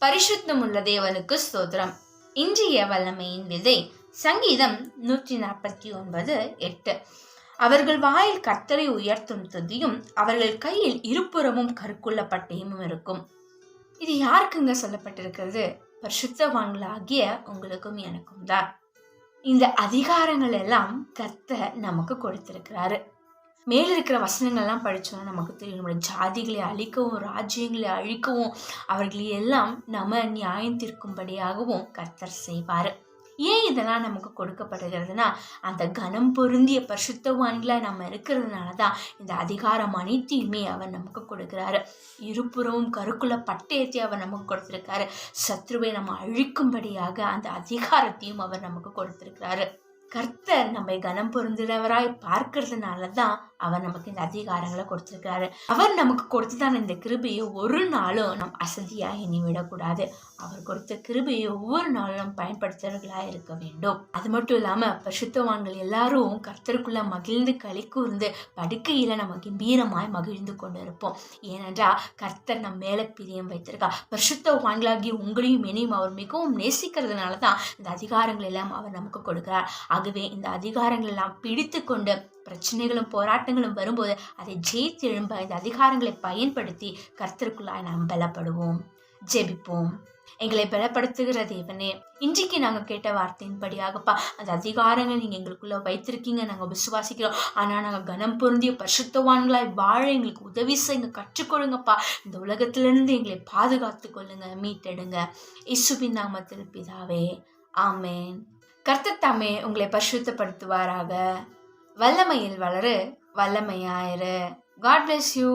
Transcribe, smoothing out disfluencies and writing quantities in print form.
பரிசுத்தமுள்ள தேவனுக்கு ஸ்தோத்திரம். இன்றைய வல்லமையின் விதை சங்கீதம் 149:8. அவர்கள் வாயில் கர்த்தரை உயர்த்தும் துதியும் அவர்கள் கையில் இருபுறமும் கருக்குள்ள பட்டயமும் இருக்கும். இது யாருக்குங்க சொல்லப்பட்டிருக்கிறது? பரிசுத்தவான்களாகிய உங்களுக்கும் எனக்கும் தான். இந்த அதிகாரங்கள் எல்லாம் கர்த்தர் நமக்கு கொடுத்திருக்கிறாரு. மேல இருக்கிற வசனங்கள்லாம் படிச்சோம்னா நமக்கு தெரியும், நம்முடைய ஜாதிகளை அழிக்கவும் ராஜ்யங்களை அழிக்கவும் அவர்களை எல்லாம் நம்ம நியாயம் தீர்க்கும்படியாகவும் கர்த்தர் செய்வார். ஏன் இதெல்லாம் நமக்கு கொடுக்கப்படுகிறதுனா, அந்த கனம் பொருந்திய பரிசுத்தவான்களா நம்ம இருக்கிறதுனால தான் இந்த அதிகாரம் அனைத்தையுமே அவர் நமக்கு கொடுக்கிறாரு. இருபுறமும் கருக்குள்ள பட்டயத்தை அவர் நமக்கு கொடுத்திருக்காரு. சத்ருவை நம்ம அழிக்கும்படியாக அந்த அதிகாரத்தையும் அவர் நமக்கு கொடுத்திருக்கிறாரு. கர்த்தர் நம்மை கனம் பொருந்தினவராய் பார்க்கறதுனால தான் அவர் நமக்கு இந்த அதிகாரங்களை கொடுத்திருக்கிறாரு. அவர் நமக்கு கொடுத்துதான் இந்த கிருபையை ஒரு நாளும் நம் அசதியாக எண்ணிவிடக்கூடாது. அவர் கொடுத்த கிருபையை ஒவ்வொரு நாளும் நம்ம பயன்படுத்துறவர்களாக இருக்க வேண்டும். அது மட்டும் இல்லாம பரிசுத்தவான்கள் எல்லாரும் கர்த்தருக்குள்ள மகிழ்ந்து களி கூர்ந்து படுக்கையில நம்ம கம்பீரமாய் மகிழ்ந்து கொண்டு இருப்போம். ஏனென்றால் கர்த்தர் நம் மேல பிரியம் வைத்திருக்கா. பரிசுத்தவான்களாகி உங்களையும் என்னையும் அவர் மிகவும் நேசிக்கிறதுனால தான் இந்த அதிகாரங்கள் எல்லாம் அவர் நமக்கு கொடுக்கிறார். ஆகவே இந்த அதிகாரங்கள் எல்லாம் பிடித்து கொண்டு பிரச்சனைகளும் போராட்டங்களும் வரும்போது அதை ஜெயித்து எழும்ப இந்த அதிகாரங்களை பயன்படுத்தி கர்த்தருக்குள்ளாய் நாம் பலப்படுவோம். ஜெபிப்போம். எங்களை பலப்படுத்துகிற தேவனே, இன்றைக்கு நாங்கள் கேட்ட வார்த்தையின்படியாகப்பா அந்த அதிகாரங்கள் நீங்கள் எங்களுக்குள்ள வைத்திருக்கீங்க, நாங்கள் விசுவாசிக்கிறோம். ஆனால் நாங்கள் கனம் பொருந்திய பரிசுத்தவான்களாய் வாழ எங்களுக்கு உதவி செய்யுங்க, கற்றுக்கொள்ளுங்கப்பா. இந்த உலகத்திலிருந்து எங்களை பாதுகாத்து கொள்ளுங்க, மீட்டெடுங்க. இயேசுவின் நாமத்தில் பிதாவே, ஆமேன். கர்த்தர் தாமே உங்களை பரிசுத்தப்படுத்துவாராக. வல்லமையில் வளரு, வல்லமையாயிரு. God bless you.